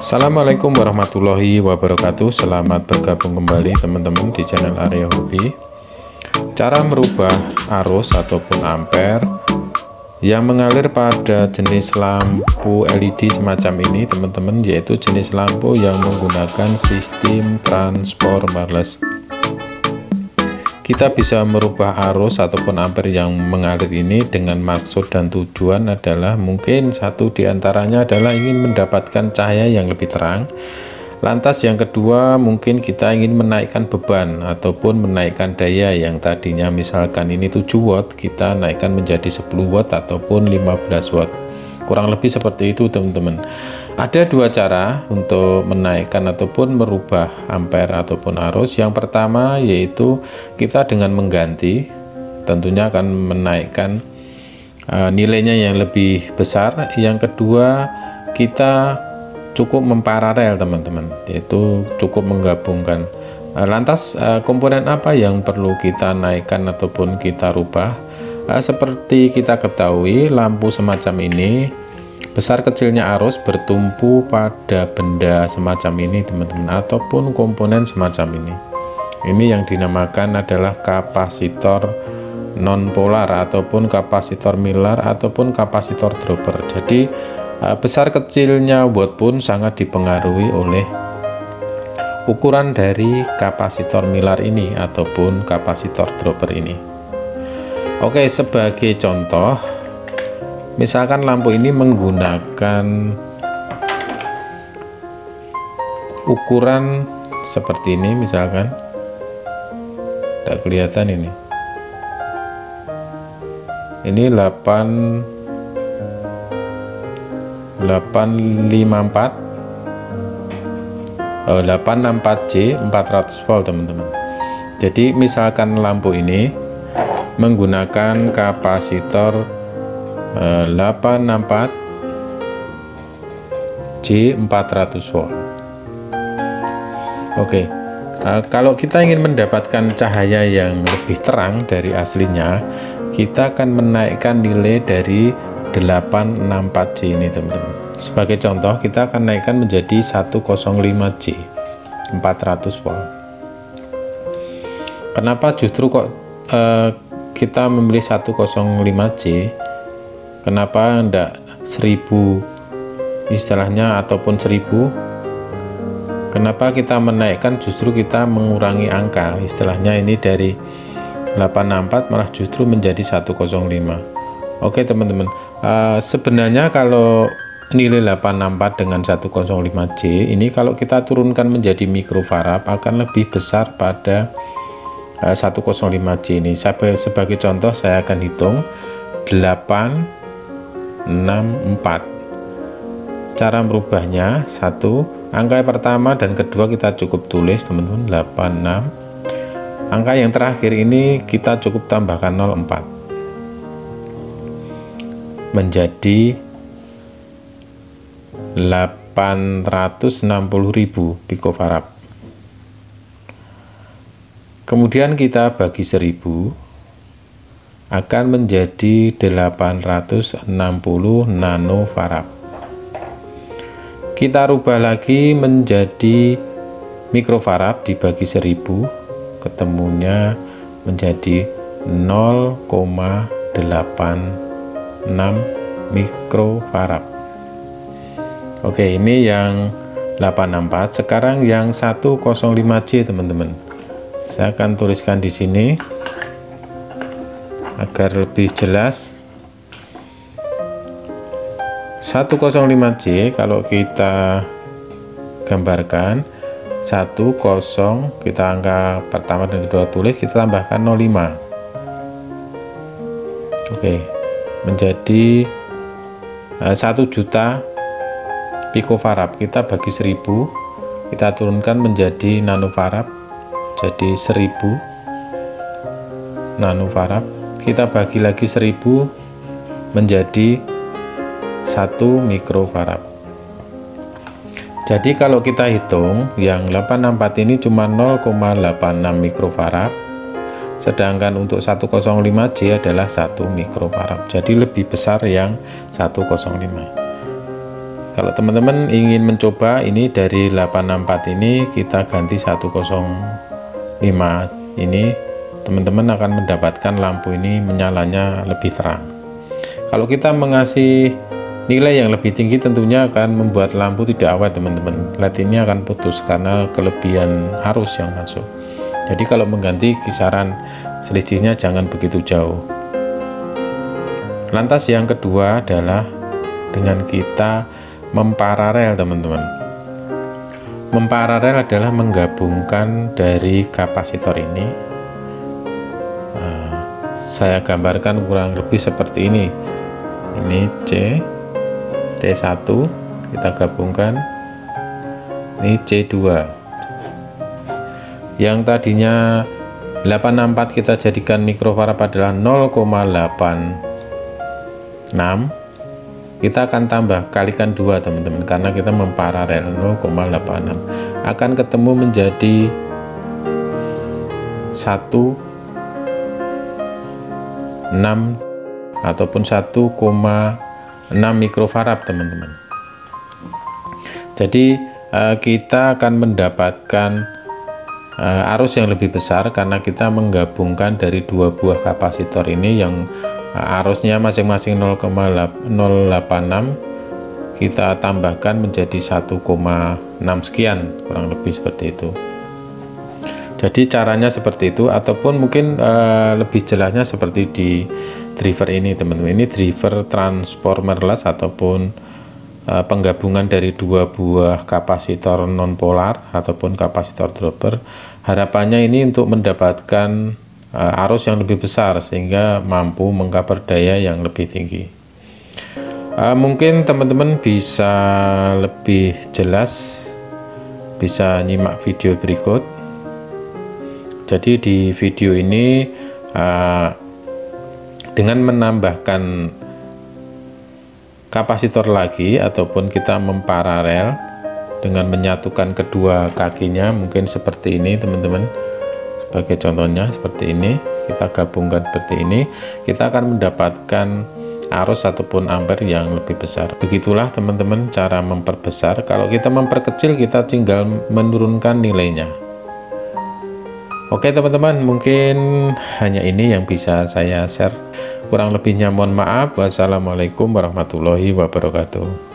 Assalamualaikum warahmatullahi wabarakatuh. Selamat bergabung kembali teman-teman di channel Area Hobi. Cara merubah arus ataupun ampere yang mengalir pada jenis lampu LED semacam ini teman-teman, yaitu jenis lampu yang menggunakan sistem transformerless. Kita bisa merubah arus ataupun ampere yang mengalir ini dengan maksud dan tujuan adalah mungkin satu diantaranya adalah ingin mendapatkan cahaya yang lebih terang. Lantas yang kedua mungkin kita ingin menaikkan beban ataupun menaikkan daya yang tadinya misalkan ini 7 watt kita naikkan menjadi 10 watt ataupun 15 watt. Kurang lebih seperti itu teman-teman. Ada dua cara untuk menaikkan ataupun merubah ampere ataupun arus. Yang pertama yaitu kita dengan mengganti, tentunya akan menaikkan nilainya yang lebih besar. Yang kedua kita cukup memparalel teman-teman, yaitu cukup menggabungkan. Lantas komponen apa yang perlu kita naikkan ataupun kita rubah? Seperti kita ketahui, lampu semacam ini besar kecilnya arus bertumpu pada benda semacam ini teman-teman, ataupun komponen semacam ini. Ini yang dinamakan adalah kapasitor non-polar ataupun kapasitor Miller ataupun kapasitor dropper. Jadi besar kecilnya watt pun sangat dipengaruhi oleh ukuran dari kapasitor Miller ini ataupun kapasitor dropper ini. Oke, sebagai contoh, misalkan lampu ini menggunakan ukuran seperti ini, misalkan tidak kelihatan ini 864J 400 volt teman-teman. Jadi misalkan lampu ini menggunakan kapasitor 864J 400 volt. Oke, kalau kita ingin mendapatkan cahaya yang lebih terang dari aslinya, kita akan menaikkan nilai dari 864J ini teman-teman. Sebagai contoh, kita akan naikkan menjadi 105J 400 volt. Kenapa justru kok kita memilih 105J? Kenapa enggak 1000 istilahnya ataupun 1000? Kenapa kita menaikkan, justru kita mengurangi angka istilahnya ini dari 864 malah justru menjadi 105. Oke teman-teman, sebenarnya kalau nilai 864 dengan 105J ini kalau kita turunkan menjadi mikrofarad akan lebih besar pada 105J ini. Sebagai contoh saya akan hitung 864. Cara merubahnya, satu angka yang pertama dan kedua kita cukup tulis teman-teman, 86. Angka yang terakhir ini kita cukup tambahkan 04 menjadi 860.000 pikofarad. Kemudian kita bagi 1000 akan menjadi 860 nanofarad. Kita rubah lagi menjadi mikrofarad dibagi 1000, ketemunya menjadi 0,86 mikrofarad. Oke, ini yang 864. Sekarang yang 105J teman-teman. Saya akan tuliskan di sini agar lebih jelas. 105J kalau kita gambarkan 10, kita angka pertama dan kedua tulis, kita tambahkan 05. Oke, menjadi 1 juta pikofarad. Kita bagi 1000, kita turunkan menjadi nanofarad, jadi 1000 nanofarad. Kita bagi lagi 1000 menjadi 1 mikrofarad. Jadi kalau kita hitung yang 864 ini cuma 0,86 mikrofarad, sedangkan untuk 105J adalah 1 mikrofarad. Jadi lebih besar yang 105. Kalau teman-teman ingin mencoba ini dari 864 ini kita ganti 105 ini, teman-teman akan mendapatkan lampu ini menyalanya lebih terang. Kalau kita mengasih nilai yang lebih tinggi tentunya akan membuat lampu tidak awet teman-teman. LED ini akan putus karena kelebihan arus yang masuk. Jadi kalau mengganti kisaran selisihnya jangan begitu jauh. Lantas yang kedua adalah dengan kita memparalel teman-teman. Memparalel adalah menggabungkan dari kapasitor ini. Saya gambarkan kurang lebih seperti ini. Ini C1 kita gabungkan, ini C2. Yang tadinya 864 kita jadikan mikrofarad adalah 0,86, kita akan tambah kalikan 2 teman-teman, karena kita memparalel 0,86 akan ketemu menjadi 1,6 ataupun 1,6 mikrofarad teman-teman. Jadi kita akan mendapatkan arus yang lebih besar karena kita menggabungkan dari dua buah kapasitor ini yang arusnya masing-masing 0,086, kita tambahkan menjadi 1,6 sekian, kurang lebih seperti itu. Jadi caranya seperti itu, ataupun mungkin lebih jelasnya seperti di driver ini teman-teman. Ini driver transformerless ataupun penggabungan dari dua buah kapasitor non-polar ataupun kapasitor dropper. Harapannya ini untuk mendapatkan arus yang lebih besar sehingga mampu mengcover daya yang lebih tinggi. Mungkin teman-teman bisa lebih jelas, bisa nyimak video berikut. Jadi di video ini dengan menambahkan kapasitor lagi ataupun kita memparalel dengan menyatukan kedua kakinya, mungkin seperti ini teman-teman. Sebagai contohnya seperti ini, kita gabungkan seperti ini, kita akan mendapatkan arus ataupun ampere yang lebih besar. Begitulah teman-teman cara memperbesar. Kalau kita memperkecil, kita tinggal menurunkan nilainya. Oke teman-teman, mungkin hanya ini yang bisa saya share. Kurang lebihnya mohon maaf. Wassalamualaikum warahmatullahi wabarakatuh.